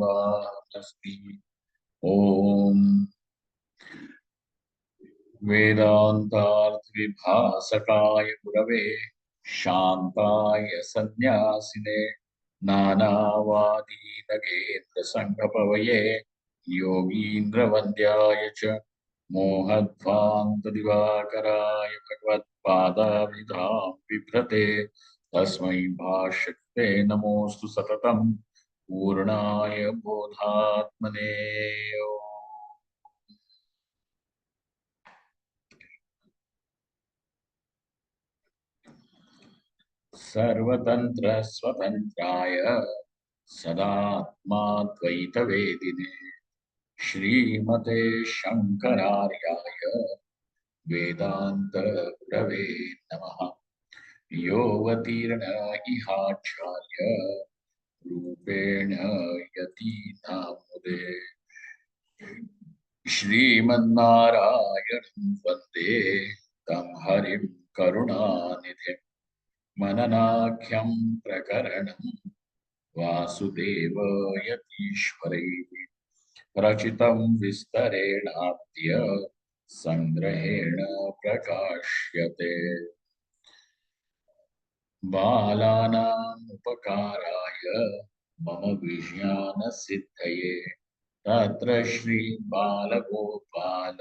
Vasudeva Om Vedantarthvibhasakaya Gurave Shantaya Sannyasine Nanavadi Nagendra Sangapavaye Yogindra Vandyaya Cha Mohadvanta Divakaraya Bhagavad Pada Vidham Vibrate Tasmai Bhashakte Namostu Satatam Purnaya Bodhatmane. सर्वतंत्र स्वतंत्राय सदात्माद्वैतवेदिने श्रीमते शंकरार्याय वेदांत गुरवे नमः। योऽवतीर्ण इहाचार्य रूपेण यतीनामुदे श्रीमन्नारायणं वन्दे तं हरिं करुणानिधिम् मननाख्यं प्रकरणं वासुदेव यतीश्वरैः रचितं विस्तरेणाद्य संग्रहेण प्रकाश्यते। बालानाम् उपकाराय मम विज्ञानसिद्धये तत्र श्रीबालगोपाल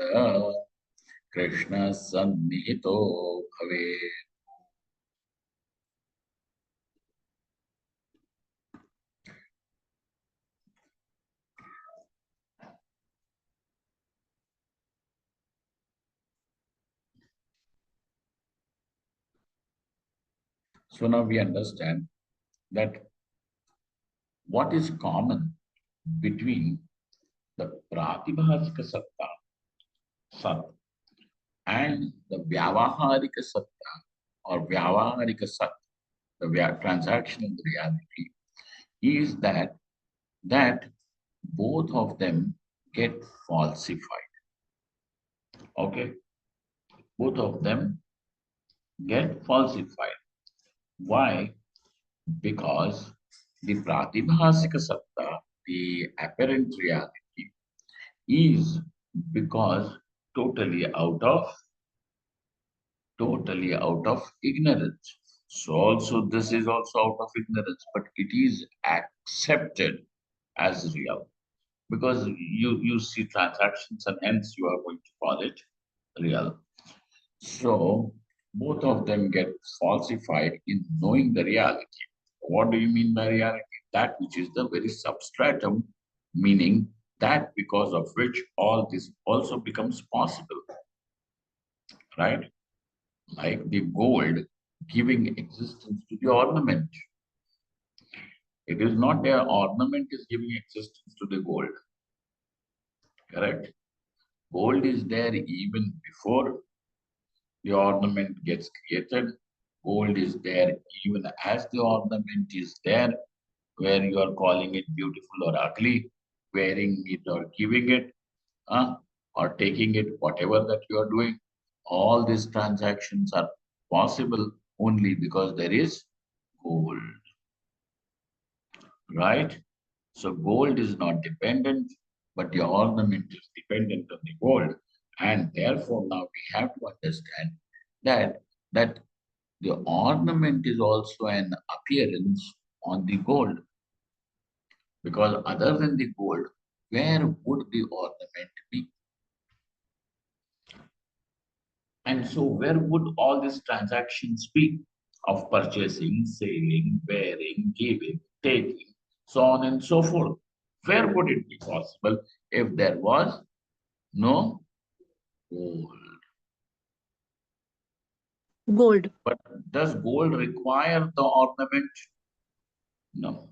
कृष्णः सन्निहितो भवेत्। So now we understand that what is common between the Pratibhasika Satta, Sat, and the Vyavaharika Satta or Vyavaharika Sat, the transaction in the reality, is that both of them get falsified. Okay? Both of them get falsified. Why? Because the Pratibhasika Satta, the apparent reality, is because totally out of ignorance. So also this is also out of ignorance, but it is accepted as real because you see transactions and hence you are going to call it real. So both of them get falsified in knowing the reality. What do you mean by reality? That which is the very substratum, meaning that because of which all this also becomes possible, right? Like the gold giving existence to the ornament. It is not the ornament is giving existence to the gold, correct? Gold is there even before the ornament gets created. Gold is there even as the ornament is there, where you are calling it beautiful or ugly, wearing it or giving it, or taking it, whatever that you are doing. All these transactions are possible only because there is gold, right? So gold is not dependent, but the ornament is dependent on the gold. And therefore now we have to understand that the ornament is also an appearance on the gold. Because other than the gold, where would the ornament be? And so where would all these transactions be of purchasing, selling, wearing, giving, taking, so on and so forth? Where would it be possible if there was no gold? Gold. But does gold require the ornament? No.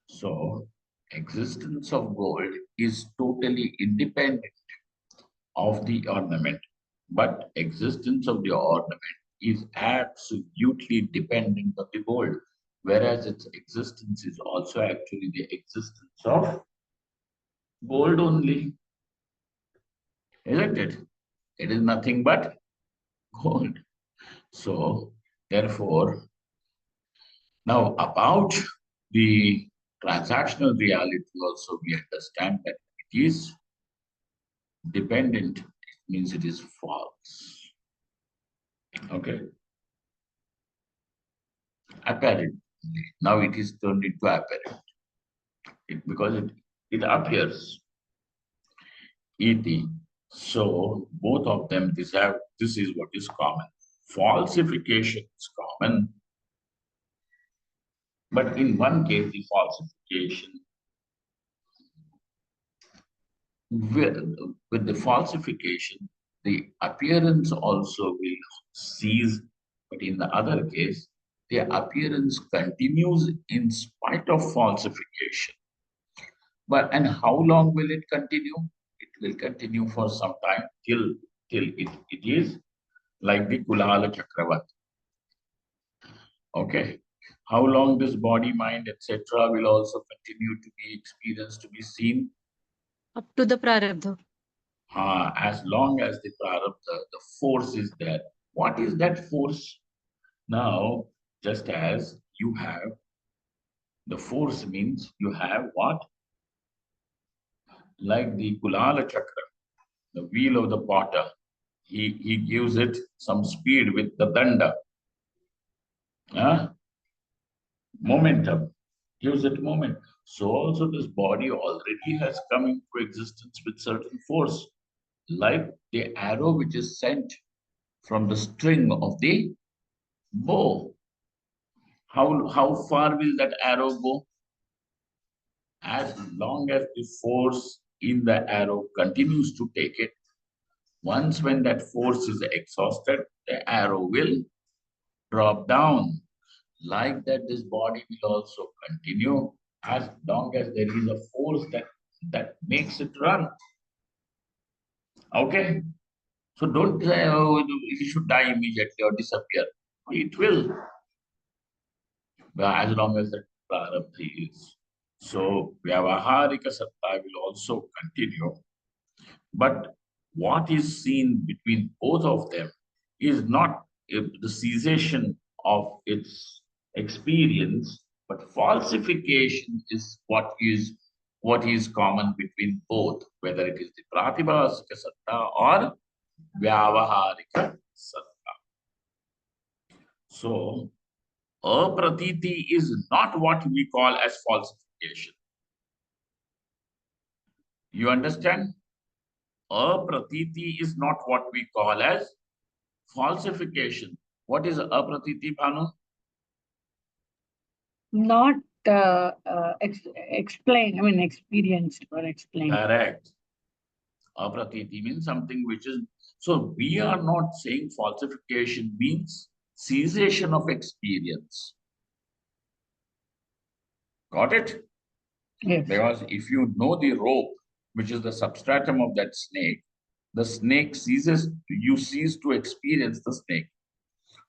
So existence of gold is totally independent of the ornament, but existence of the ornament is absolutely dependent on the gold, whereas its existence is also actually the existence of gold only, isn't it? It is nothing but gold. So, therefore, now about the Transactional reality also we understand that it is dependent. It means it is false. Okay. Apparent. Now it is turned into apparent. Because it appears. Et. So both of them, this is what is common. Falsification is common, but in one case, the falsification, with the falsification, the appearance also will cease, but in the other case, the appearance continues in spite of falsification. And how long will it continue? It will continue for some time till it is like the Kulala Chakravarti. Okay. How long this body, mind, etc. will also continue to be experienced, to be seen? Up to the prarabdha. As long as the prarabdha, the force is there. What is that force? Now, just as you have, the force means you have what? Like the Kulala Chakra, the wheel of the potter. He gives it some speed with the danda. Momentum. Gives it moment. So also this body already has come into existence with certain force, like the arrow which is sent from the string of the bow. How far will that arrow go? As long as the force in the arrow continues to take it, once when that force is exhausted, the arrow will drop down. Like that, this body will also continue as long as there is a force that makes it run. Okay? So don't say, oh, he should die immediately or disappear. It will, as long as the prarabdha is. So Vyavaharika Satta will also continue. But what is seen between both of them is not the cessation of its experience, but falsification is what is common between both, whether it is the Pratibhasika Satta or Vyavaharika Satta. So apratiti is not what we call as falsification. You understand? Apratiti is not what we call as falsification. What is apratiti, Bhanu? Not explain, I mean, experienced or explained. Correct. Apratiti means something which is, so we are not saying falsification means cessation of experience. Got it? Yes. Because if you know the rope, which is the substratum of that snake, the snake ceases, you cease to experience the snake.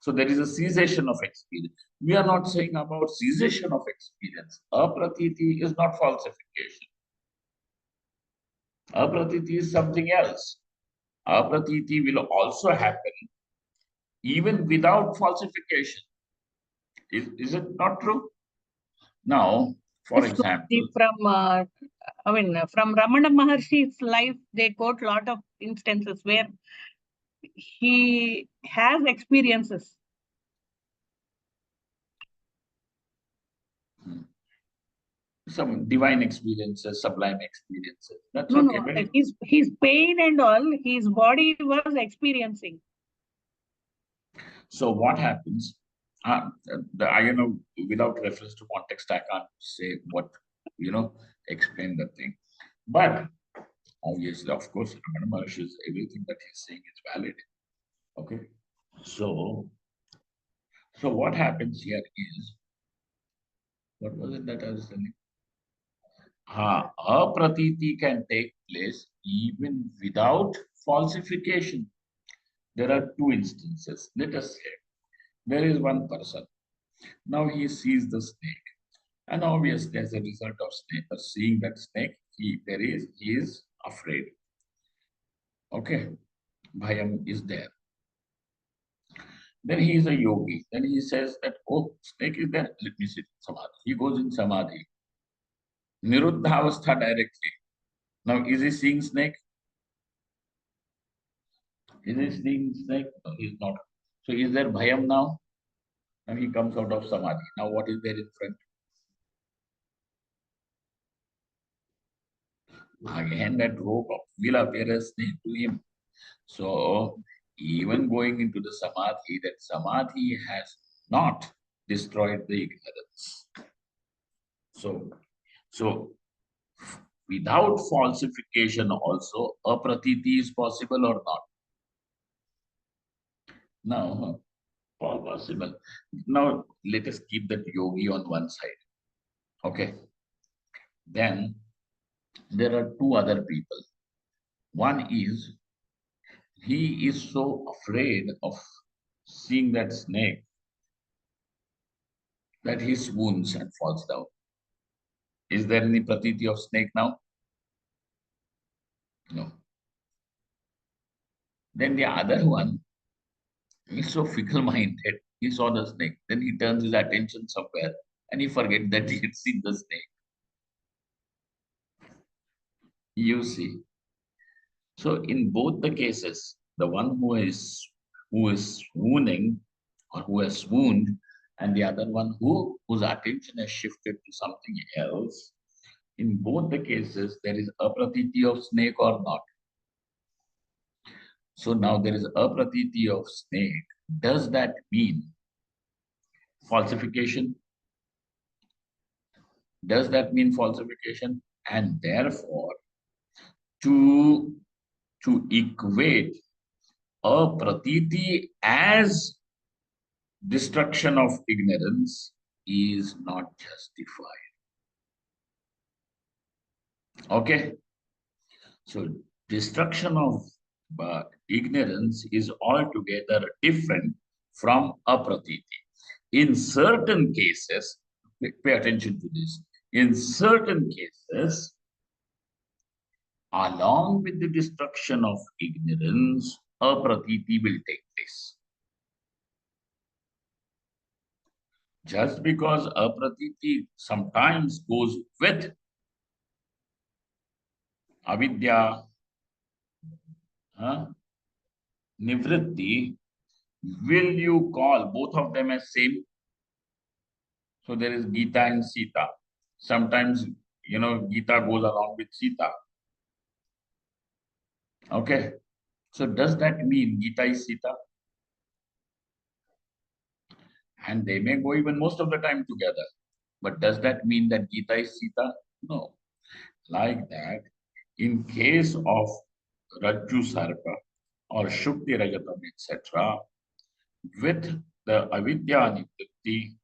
So there is a cessation of experience. We are not saying about cessation of experience. Apratiti is not falsification. Apratiti is something else. Apratiti will also happen even without falsification. Is it not true? Now, for example, From Ramana Maharshi's life, they quote a lot of instances where he has experiences. some divine experiences, sublime experiences. That's No, okay. no, his pain and all, his body was experiencing. So what happens? Without reference to context, I can't say what, explain the thing. But obviously, of course, Ramana Maharshi, everything that he's saying is valid. Okay. So what happens here is, what was it that I was telling? Apratiti can take place even without falsification. There are two instances. Let us say there is one person. Now he sees the snake. And obviously, as a result of seeing that snake, he is afraid. Okay. Bhayam is there. Then he is a yogi. Then he says that, oh, snake is there. Let me sit in samadhi. He goes in samadhi. Niruddhavastha directly. Now, is he seeing snake? Is he seeing snake? No, he's not. So, is there bhayam now? And he comes out of samadhi. Now, what is there in front? Again, that rope will appear as snake to him. So, even going into the samadhi, that samadhi has not destroyed the ignorance. So without falsification also, apratiti is possible or not? No, all possible. Now, let us keep that yogi on one side. Okay. Then there are two other people. One is he is so afraid of seeing that snake that he swoons and falls down. Is there any pratiti of snake now? No. Then the other one is so fickle-minded. He saw the snake. Then he turns his attention somewhere and he forgets that he had seen the snake. You see. So in both the cases, the one who is swooning or who has swooned, and the other one whose attention has shifted to something else, in both the cases, there is a pratiti of snake or not. So now there is a pratiti of snake. Does that mean falsification? Does that mean falsification? And therefore, to equate a pratiti as destruction of ignorance is not justified. Okay? So, destruction of ignorance is altogether different from a pratiti. In certain cases, pay attention to this. In certain cases, along with the destruction of ignorance, a pratiti will take place. Just because a pratiti sometimes goes with avidya, nivritti, will you call both of them as same? So there is Gita and Sita. Sometimes, Gita goes along with Sita. Okay. So does that mean Gita is Sita? And they may go even most of the time together. But does that mean that Gita is Sita? No. Like that, in case of Rajju Sarpa or Shukti Rajatam, etc., with the avidya nivritti,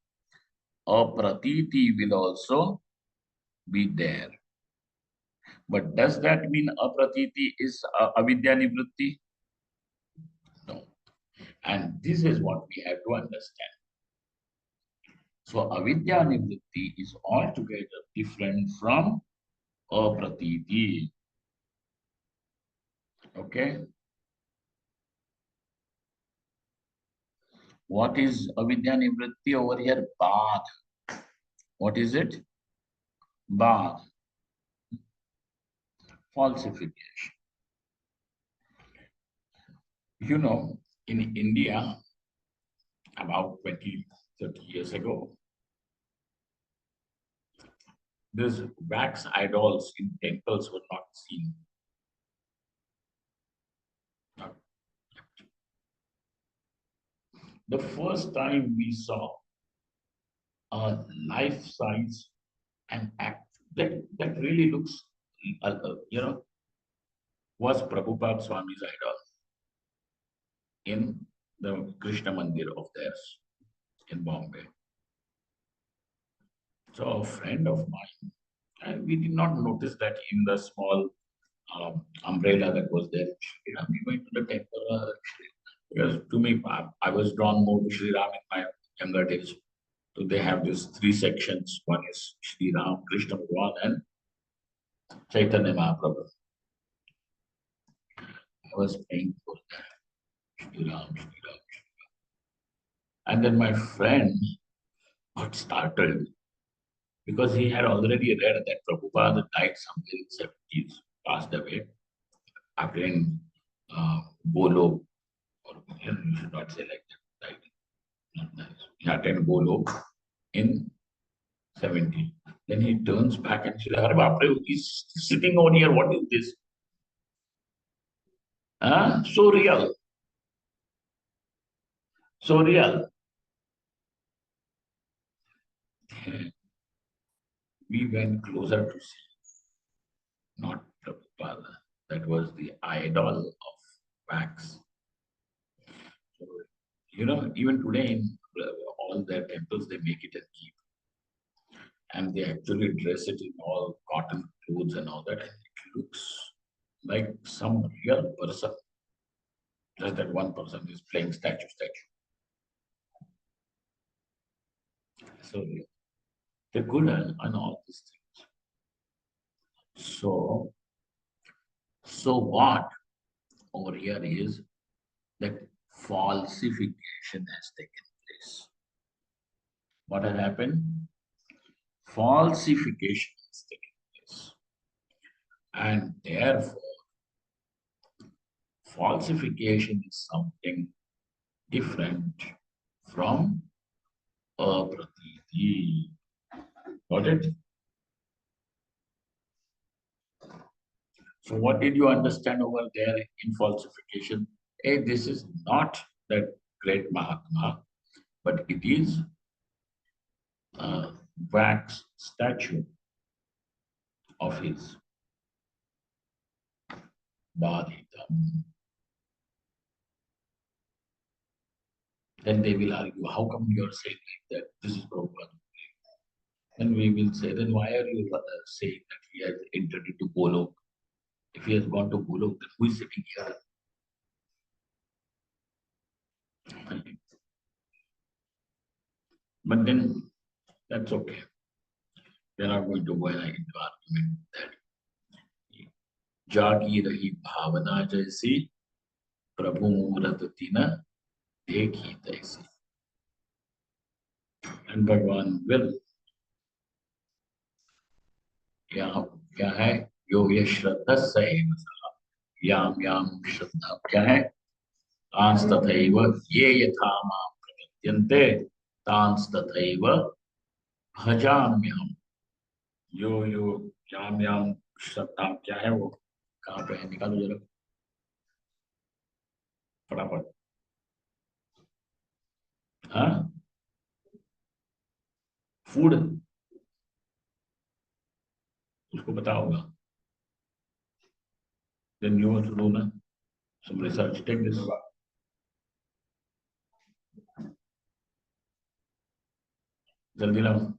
a pratiti will also be there. But does that mean a pratiti is avidya nivritti? No. And this is what we have to understand. So avidya nivritti is altogether different from a pratiti. Okay. What is avidya nivritti over here? Bad. What is it? Bad. Falsification. In India, about 20, 30 years ago, these wax idols in temples were not seen. The first time we saw a life-size and act that really looks, was Prabhupada Swami's idol in the Krishna Mandir of theirs in Bombay. So a friend of mine, and we did not notice that in the small umbrella that was there. We went to the temple because to me, I was drawn more to Sri Ram in my younger days. So they have these three sections. One is Sri Ram, Krishna Bhagavan, and Chaitanya Mahaprabhu. I was praying for that. Sri Ram, Sri Ram, Sri Ram. And then my friend got startled. because he had already read that Prabhupada died somewhere in 70s, passed away after in Bolo, or you should not say like that, died. Not nice. He attended Bolo in 70. Then he turns back and says, Hare Bapre, he's sitting over here. What is this? So real. So real. We went closer to see, not Prabhupada. That was the idol of wax. So, even today in all their temples, they make it a keep. And they actually dress it in all cotton clothes and all that. And it looks like some real person. Just that one person is playing statue. So they're good on all these things. So what over here is that falsification has taken place. What has happened? Falsification has taken place. And therefore, falsification is something different from apratiti. Got it? So what did you understand over there in falsification? Hey, this is not that great Mahatma, but it is a wax statue of his. Badhitam. Then they will argue, how come you are saying like that? This is Prabhupada. Then we will say, then why are you saying that he has entered into Golok? If he has gone to Golok, then who is sitting here? But then that's okay. We're not going to go into argument that Jagi Rahi Bhavana Jaisi Prabhu Muratatina Dekhi Taisi. And Bhagwan will. यहाँ क्या है? योग श्रद्धा सैव याम याम श्रद्धा क्या है? तांस तथैव ये यथा मां प्रपद्यन्ते तांस तथैव भजाम्यहम्. यो याम याम श्रद्धा क्या है? वो कहाँ पे है? निकालो जरा फटाफट. हाँ, फूड उसको पता होगा. Then you also do na some research. Take this. Jaldi lao.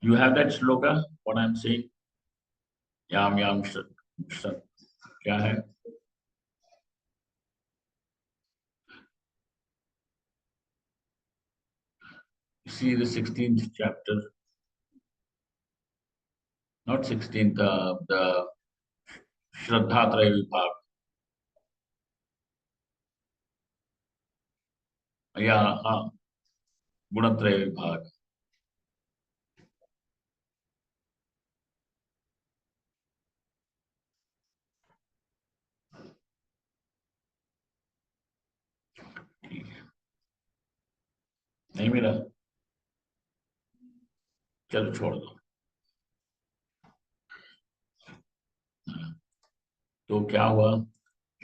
You have that sloka? What I'm saying? Yam yam shat. क्या है? See the 16th chapter, not 16th, the Shraddhatraya Vibhag. Yeah, Gunatraya Vibhag. नहीं मिला? चलो छोड़ दो. तो क्या हुआ?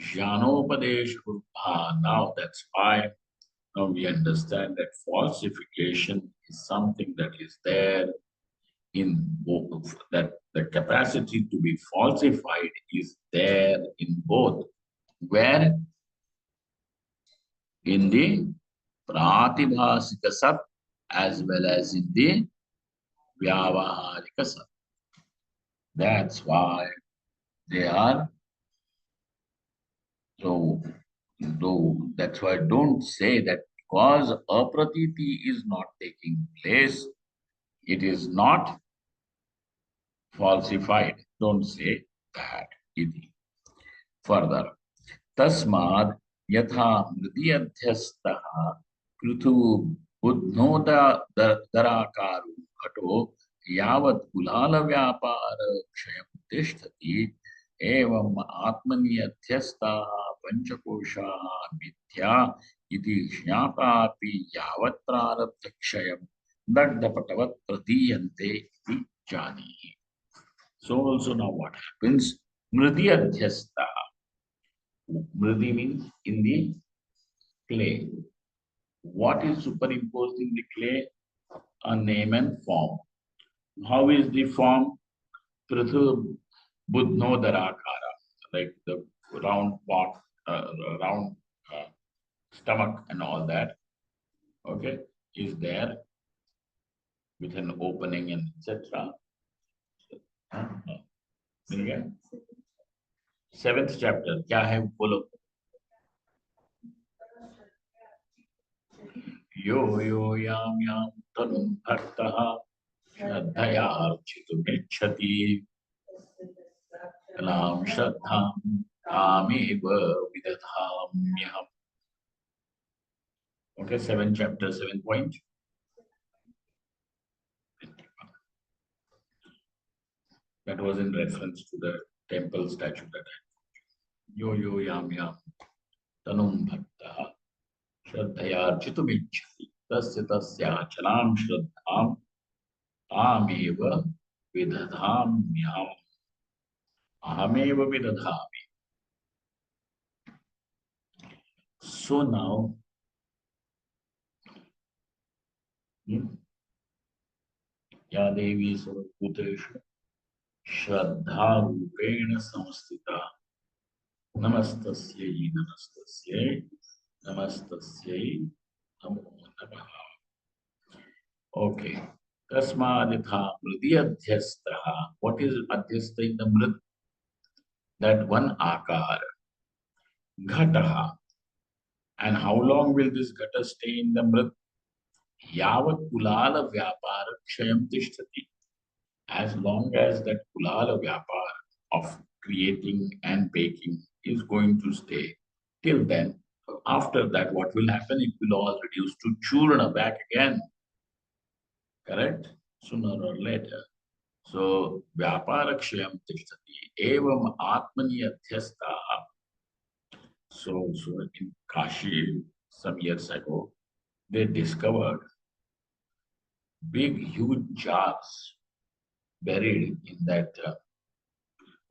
Jnanopadesh Buddha. Now that's why now we understand that falsification is something that is there in both, that the capacity to be falsified is there in both. Where? In the Pratibhasika Sat as well as in the Vyavaharika Sat. That's why they are so. That's why don't say that because apratiti is not taking place, it is not falsified. Don't say that. Iti. Further, tasmad yatha mridiyadhyastha prithu buddhoda darakaru घटो यावत् कुलाल व्यापार क्षयं तिष्ठति एवं आत्मनि अध्यस्ताः पंचकोशाः मिथ्या इति ज्ञातापि यावत् प्रारब्ध क्षयं दग्धपटवत् प्रतीयन्ते इति जानीहि. So also now what happens? Mridi adhyasta. Mridi means in the clay. What is superimposed in the clay? A name and form. How is the form? Prithu Budno Darakara, like the round pot, round stomach and all that, okay, is there with an opening and etc. Seventh chapter, क्या है बोलो? यो यो यां तनुं भक्तः श्रद्धयार्चितुमिच्छति कलां श्रद्धां तामेव विदधाम्यहम्. Okay, 7 chapter, 7 point. That was in reference to the temple statue that I yo yo yam tanum bhaktah shraddhayarchitumichhati tasya tasyachalam shraddham ameva vidadhamyam ahameva vidadhami. So now, ya devi sarvabhuteshu श्रद्धा रूपेण संस्थिता नमस्तस्यै नमस्तस्यै नमस्तस्यै नमो नमः. Okay. Tasmaditha mridi adhyastha. What is adhyastha in the mrid? That one akar. Ghataha. And how long will this ghata stay in the mrid? Yavat kulala vyapara kshayam tishtati. As long as that kulala vyapar of creating and baking is going to stay. Till then, after that, what will happen? It will all reduce to churna back again. Correct? Sooner or later. So, Vyaparakshayam tishtati evam atmani adhyastha. So in Kashi, some years ago, they discovered big, huge jars buried in that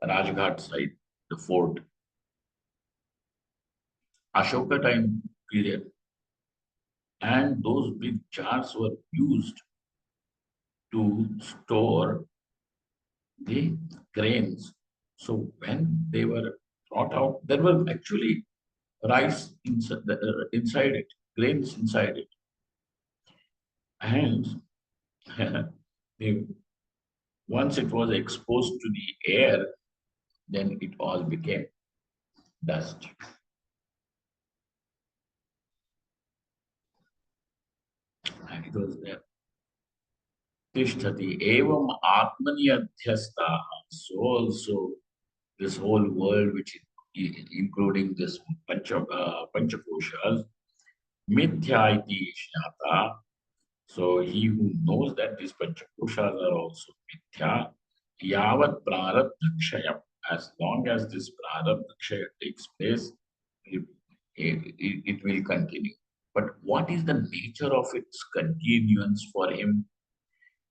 Rajghat side, the fort. Ashoka time period. And those big jars were used to store the grains. So when they were brought out, there were actually rice inside it, grains inside it. And once it was exposed to the air, then it all became dust. And it was there. Tishtati evam atmani adhyastha. So also this whole world, which including this panchakoshas, mithya iti shnata. So he who knows that these panchakoshas are also mithya, yavat prarabdha kshayam. As long as this prarabdha kshaya takes place, it will continue. But what is the nature of its continuance for him?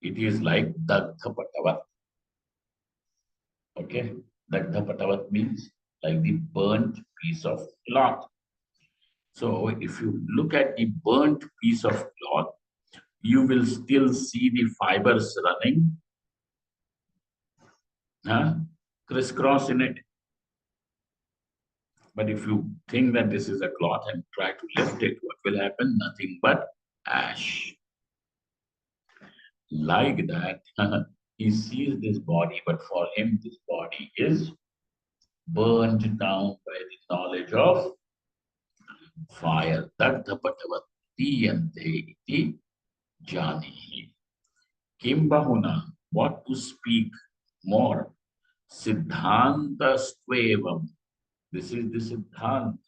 It is like Dagdha Patavat. Okay? Dagdha Patavat means like the burnt piece of cloth. So if you look at the burnt piece of cloth, you will still see the fibers running, crisscross in it. But if you think that this is a cloth and try to lift it, what will happen? Nothing but ash. Like that, he sees this body, but for him, this body is burned down by the knowledge of fire. Dagdha patavati yante iti janihi. Kimbahuna, what to speak more? Siddhanta stvevam. This is the Siddhanta.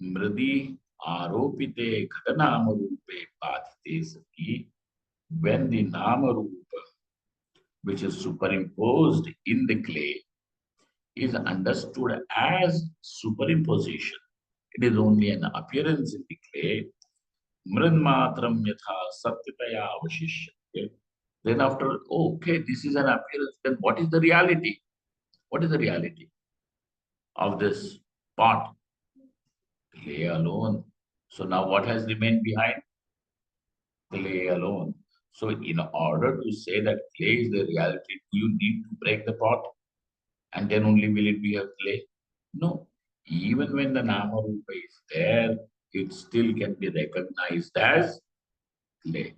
Mridi aropite ghatanamarupe padhite sati when the Nama Rupa, which is superimposed in the clay, is understood as superimposition, it is only an appearance in the clay. Mridmatram yatha satyataya avashishyate. Then after, oh, okay, this is an appearance. Then what is the reality? What is the reality of this pot? Clay alone. So now what has remained behind? Clay alone. So in order to say that clay is the reality, you need to break the pot and then only will it be a clay? No. Even when the Nama Rupa is there, it still can be recognized as clay.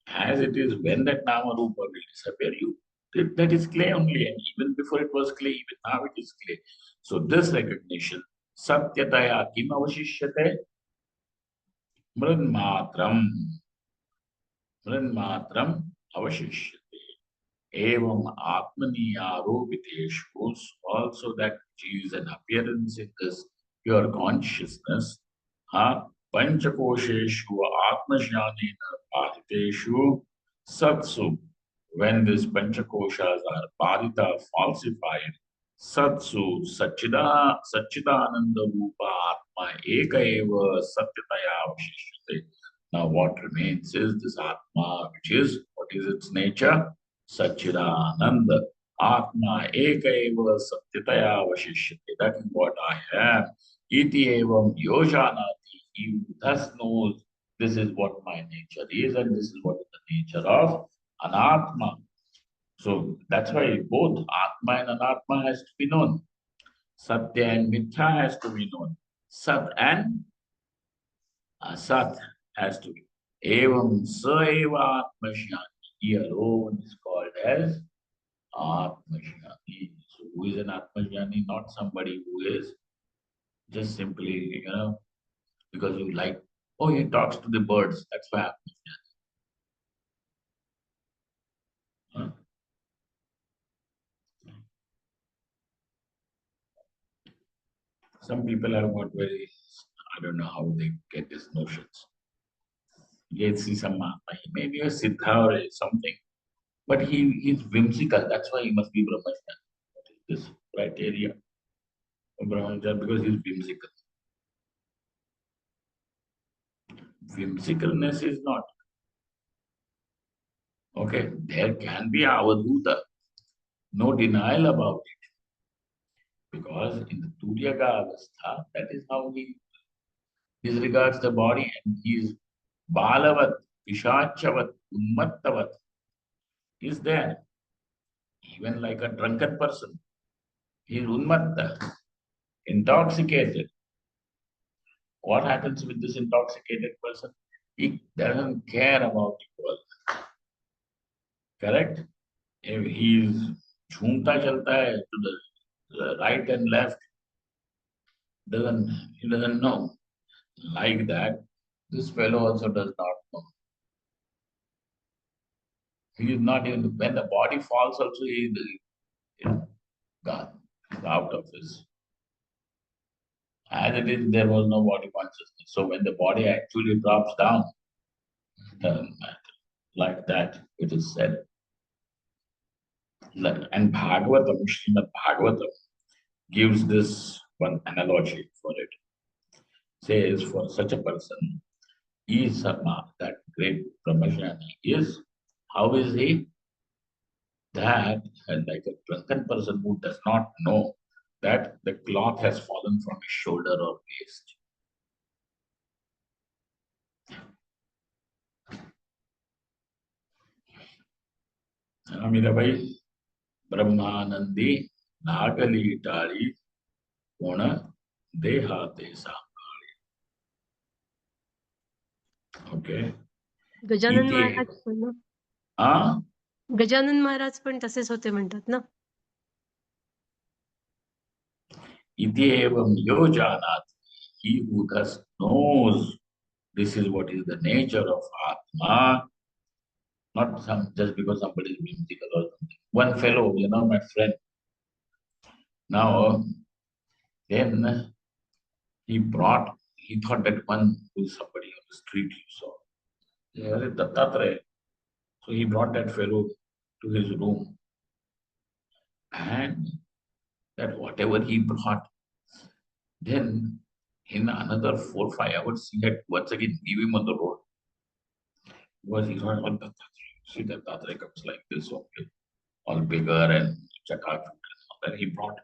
As it is, when that Nama Rupa will disappear, that is clay only. And even before it was clay, even now it is clay. So this recognition, Satyataya kim avashishyate? Mridmatram. Mridmatram avashishyate. Evam atmani aropiteshu. Also that which is an appearance in this pure consciousness. Panchakosheshu atmajnanena pariteshu satsu. When these panchakoshas are parita, falsified, satsu satchidananda rupa atma eka eva satyataya avashishyate. Now what remains is this atma, which is, what is its nature? Satchidananda. Atma eka eva satyataya avashishyate. That is what I am. Iti evam yojanati. He thus knows this is what my nature is and this is what is the nature of anatma. So that's why both atma and anatma has to be known. Satya and mithya has to be known. Sat and asat has to be. Evam sa eva atmajnani. He alone is called as atmajnani. So who is an atmajnani? Not somebody who is just simply, because you like, oh, he talks to the birds. That's why atmajnani. Huh? Some people have got very, I don't know how they get these notions. Let's see some Mahatma. He may be a Siddha or something, but he's whimsical. That's why he must be Brahmacharya. This criteria of Brahmacharya, because he's whimsical. Whimsicalness is not. Okay, there can be avadhuta, no denial about it. Because in the Turyaga Avastha, that is how he disregards the body and he is Balavat, Pishachavat, Unmattavat is there. Even like a drunken person, he is Unmatta, intoxicated. What happens with this intoxicated person? He doesn't care about the world. Correct? If he is jhoomta chalta hai to the right and left, he doesn't know. Like that, this fellow also does not know. He is not even, when the body falls also, he is gone, out of his. As it is, there was no body consciousness. So when the body actually drops down, it doesn't matter. Like that, it is said. And Bhagavatam, Srimad Bhagavatam gives this one analogy for it. Says for such a person, is that great Brahmajnani is, how is he? That, like a drunken person who does not know that the cloth has fallen from his shoulder or waist. Mirabai, Brahmanandi, Nagali Tari, Ona, Dehate Sangari. Okay. Gajanan Iti, महाराज पण ना ah, Gajanan Maharaj पण तसेच होते म्हणतात ना. iti evam yojanat. He who thus knows this is what is the nature of Atma, not some just because somebody is whimsical or something. One fellow, my friend, now then he thought that one who is somebody on the street he saw. Dattatreya. So he brought that fellow to his room, and that whatever he brought, then in another 4 5 hours, he had once again leave him on the road. Because he thought, well, see that Tatre comes like this, okay, all bigger and chakak and all that he brought.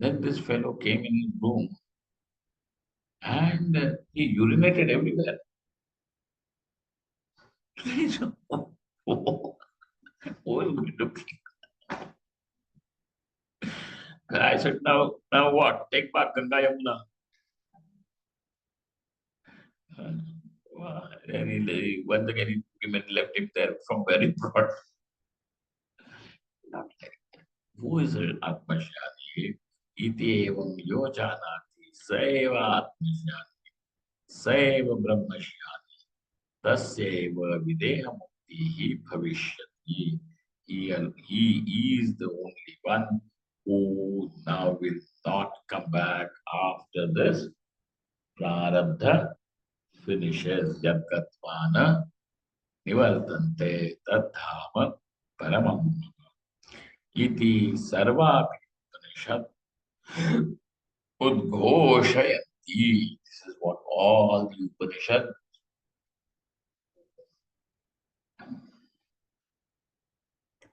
Then this fellow came in his room and he urinated everywhere. Oh, looking. And I said, now what? Take back Ganga Yamuna. And once again, he came and left him there from where he brought. Who is Atmashyani? Iti evam yojanati Saiva Atmashyani Saiva Brahmashyani Tasyeva Videha Muktihi Bhavishyati. He is the only one who now will not come back after this prarabdha finishes. Yadgatvana nivartante tadhama paramam. Iti sarvapi upanishad udghoshayati. This is what all the Upanishad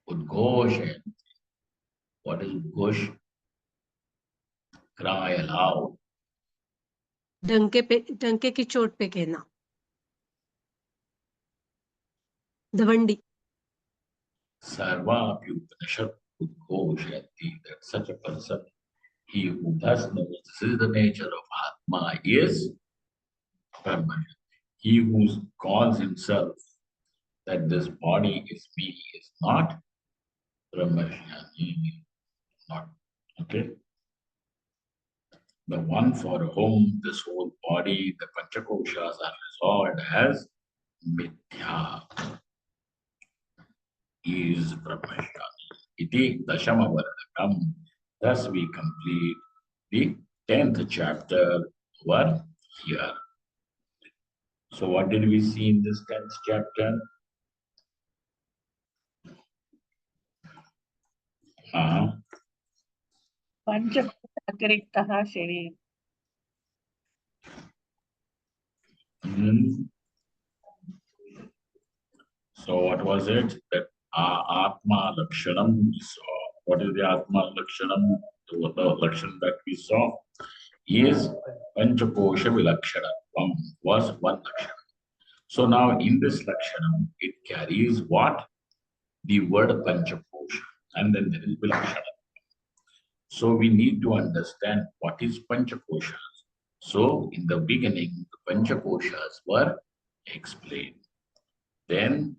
udghoshayati. What is udghosh? Cry aloud. डंके की चोट पे कहना, दवंडी. Sarvapi Upanishad udghoshayati. That such a person, he who thus knows this is the nature of Atma, is Brahman. He who calls himself that this body is me is not Brahmajnani. Not okay. The one for whom this whole body, the Panchakoshas are resolved as Mithya, is Brahmajnani. Iti Dashama Varanakam. Thus we complete the 10th chapter over here. So what did we see in this 10th chapter? Panchakota Atiriktaha Shari. So what was it? That Atma Lakshanam we saw. What is the Atma Lakshanam? The Lakshan that we saw is Panchakosha Vilakshanam was one Lakshanam. So now in this Lakshanam, it carries what? The word Panchakosha. And then there is Vilakshanam. So we need to understand what is Panchakoshas. So in the beginning, the Panchakoshas were explained. Then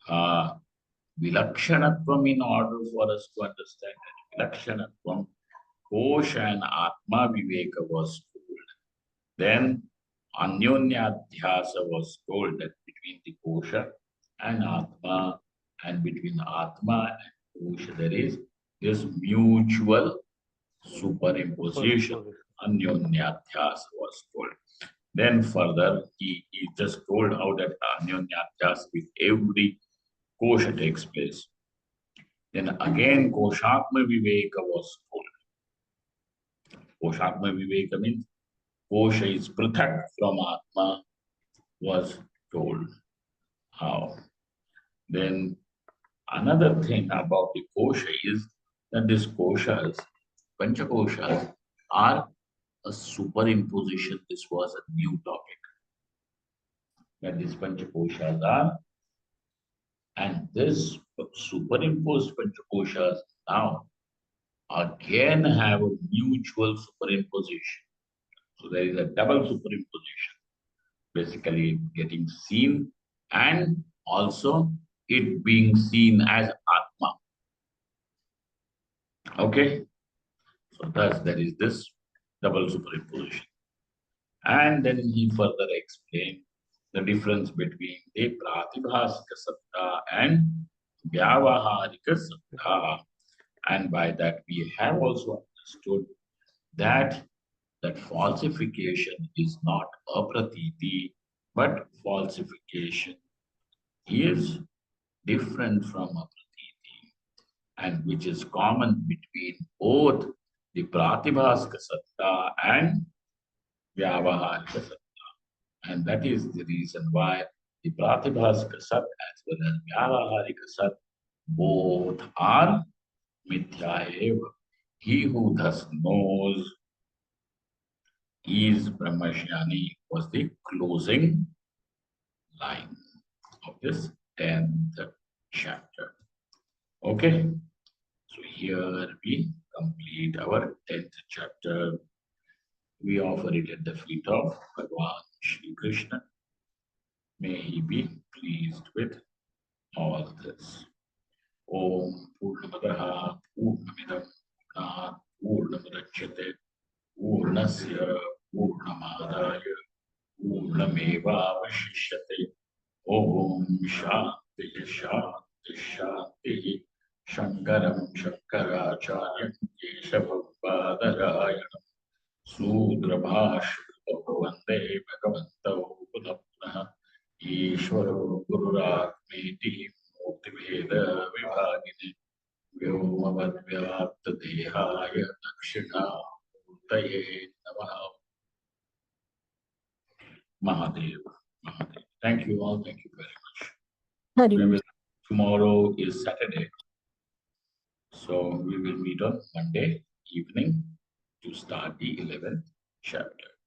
Vilakshanatvam, in order for us to understand that Vilakshanatvam, Kosha and Atma Viveka was told. Then Anyonyadhyasa was told that between the Kosha and between Atma and Kosha there is this mutual superimposition. Anyonyadhyasa was told. Then further, he just told how that Anyonyadhyasa with every Kosha takes place. Then again, Koshatma Viveka was told. Koshatma Viveka means Kosha is Prithak from Atma was told. How? Then another thing about the Kosha is that these Koshas, Panchakoshas, are a superimposition. This was a new topic. That these Panchakoshas are, and this superimposed Panchakoshas now again have a mutual superimposition. So there is a double superimposition, basically getting seen and also it being seen as Atma. Okay? So thus there is this double superimposition. And then he further explained the difference between the Pratibhasika Satta and Vyavaharika Satta. And by that we have also understood that falsification is not a pratiti, but falsification is different from a pratiti, and which is common between both the pratibhaska satta and vyavaharika satta. And that is the reason why the pratibhaska sat as well as vyavaharika sat both are mithya eva. He who thus knows is Brahmajnani was the closing line of this 10th chapter. Okay, so here we complete our 10th chapter. We offer it at the feet of Bhagavan Shri Krishna. May he be pleased with all this. Om Purnamadaha Purnamidam Purnamudachyate Purnasya Purnamadaya Purnamevavashishyate. Om Shanti Shanti Shanti. Shankaram Shankaracharyam Keshavam Badarayanam Sudrabhashritam Vande Bhagavantau Punः Punः Ishvaro Gururagmeti Muktiveda Vibhagine Vyomavadvyaptadehaya Dakshinamurtaye Namaha. Mahadev. Mahadev. Thank you all. Thank you very much. Hari. Tomorrow is Saturday. So we will meet on Monday evening to start the 11th chapter.